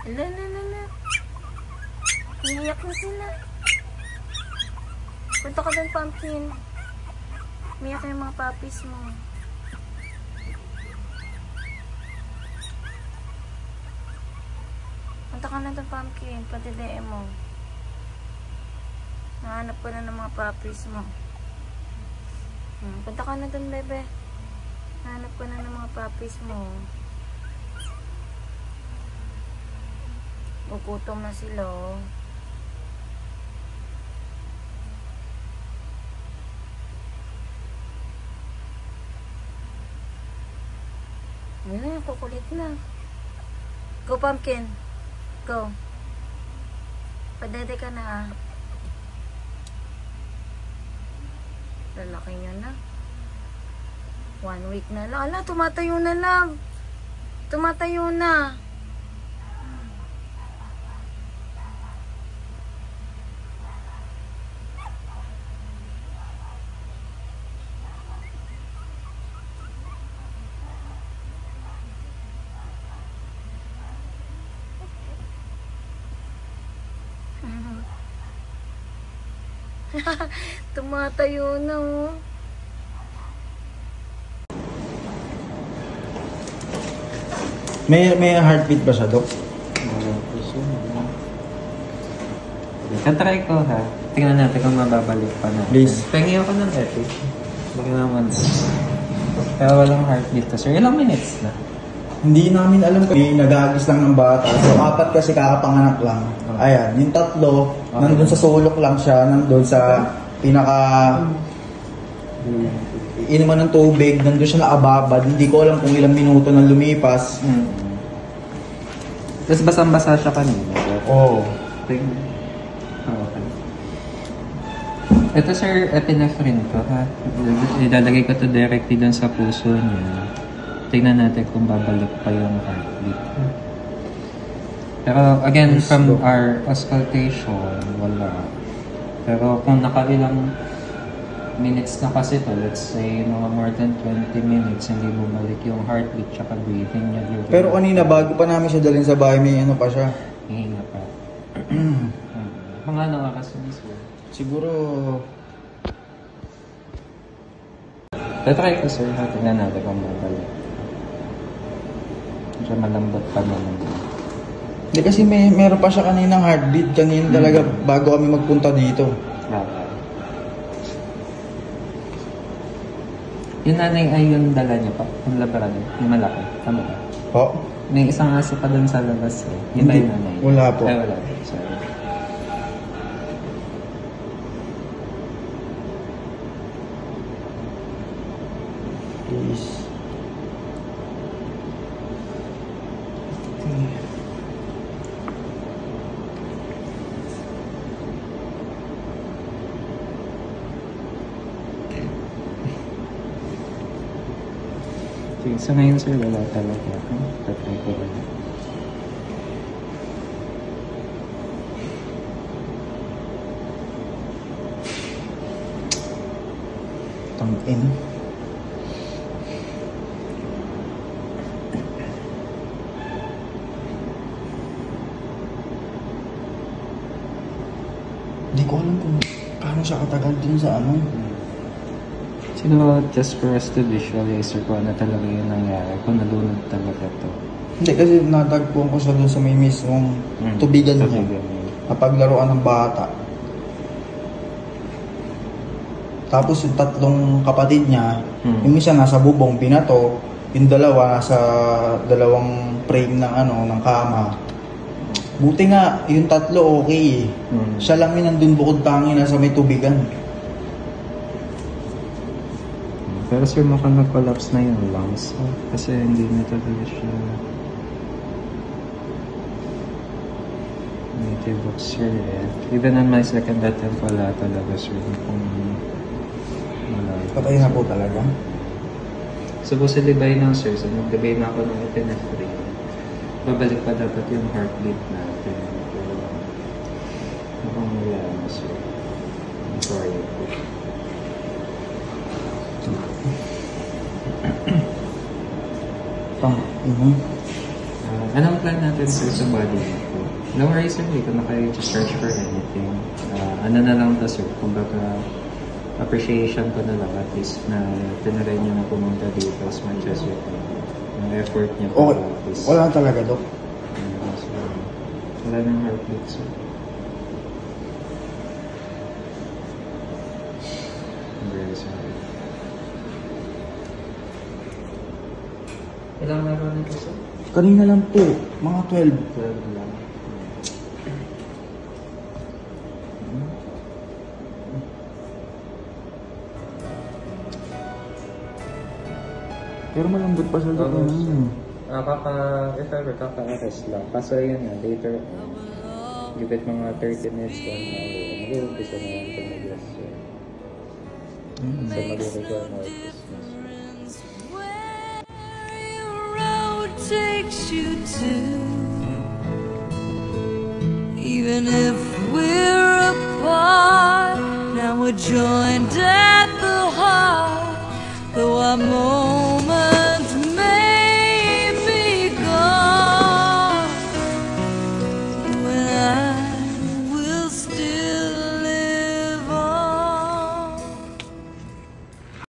Ala. Umiyak na sila. Punta ka doon, Pumpkin. Umiyak yung mga puppies mo. Punta ka na doon, Pumpkin. Patideen mo. Nahanap ko na ng mga puppies mo. Punta ka na doon, bebe. Nahanap ko na ng mga puppies mo. Gugutom na sila, oh. Ayun, kukulit na. Go, Pumpkin. Go. Padede ka na, ah. Lalaki nyo na. 1 week na lang. Ala, tumatayo na lang. Tumatayo na. Tumatayo na, oh. May heartbeat ba siya, Dok? Katry ko, ha. Tingnan natin kung mababalik pa natin. Please. Pengi ako ng epic. Baka naman. Pero walang heartbeat to, sir. Ilang minutes na? Hindi namin alam kung nag-aagis lang ng bata. So, 4 kasi kakapanganak lang. Ayan, yung 3, nandun sa sulok lang siya, nandun sa pinaka inuman ng tubig, nandun siya naababad. Hindi ko alam kung ilang minuto na lumipas. Tapos basang-basa siya kanina. Oo. Okay. Ito, sir, epinephrine ko, ha. Ilalagay ko to directly dun sa puso niya. Tingnan natin kung babalik pa yung heartbeat. Pero again, from our auscultation, wala. Pero kung nakailang minutes na kasi to, let's say mga more than 20 minutes, hindi bumalik yung heartbeat tsaka breathing niya. Pero kanina, bago pa namin siya dalhin sa bahay, may ano pa siya. Hihinga pa. Mga nakakasunis mo. Siguro... Tatry ko, sir. Tingnan natin kung babalik. Medyo malambot pa naman. Hindi kasi meron pa siya kaninang heartbeat. Kanina talaga bago kami magpunta dito. Yung nanay ay yung dala niya pa. Yung labrador. Yung malaki. Tama ba? Po? May isang aso pa dun sa labas. Eh. Yung Hindi. nanay. Wala po. Ay, wala. Sorry. Please. Okay, so ngayon, sir, wala talaga. Tatry ko ulit. Tangin. Hindi ko alam kung paano siya katagal din sa ano. Sino just for us to visualize or kung ano talaga yung nangyari, kung nalunod talaga to. Hindi kasi natagpuan ko siya doon sa may mismong tubigan niya. Napaglaruan ng bata. Tapos yung 3 kapatid niya, yung isa nasa bubong, binato, yung 2 nasa 2 frame ng ng kama. Buti nga, yung 3 okay. Siya lang yung nandun bukod tangi nasa may tubigan. Pero sir, mukhang nag-collapse na yung lungs. Kasi hindi na talaga siya native of sir eh. Even on my second attempt, wala talaga sir. Kung wala. Patay na po talaga. Supposedly by now sir, so nag-debay na ako ng epinephrine. Babalik pa dapat yung heartbeat natin. Pero mukhang wala na sir. I'm sorry po. Anong plan natin sir sa body ko? No worries sir, hindi ko na kayo search for anything. Ano na lang to sir, kumbaga appreciation ko na lang at least na tinaray niyo na pumunta dito as much as you can. Yung effort niya Okay. at least. Wala talaga, Dok. So, wala nang heartbeat sir. I'm very sorry. Ilang laro na ito sir? Kanina lang po, mga 12. 12 lang. Pero malambot pa sa Dok. If ever, kaka-arrest lang. Kaso yun nga, later, give it mga 30 minutes to 1 hour. Mag-uumpisa na yan kung mag-rest siya. So, mag-require more Christmas. Road takes you to, even if we're apart, now we're joined at the heart, though I'm more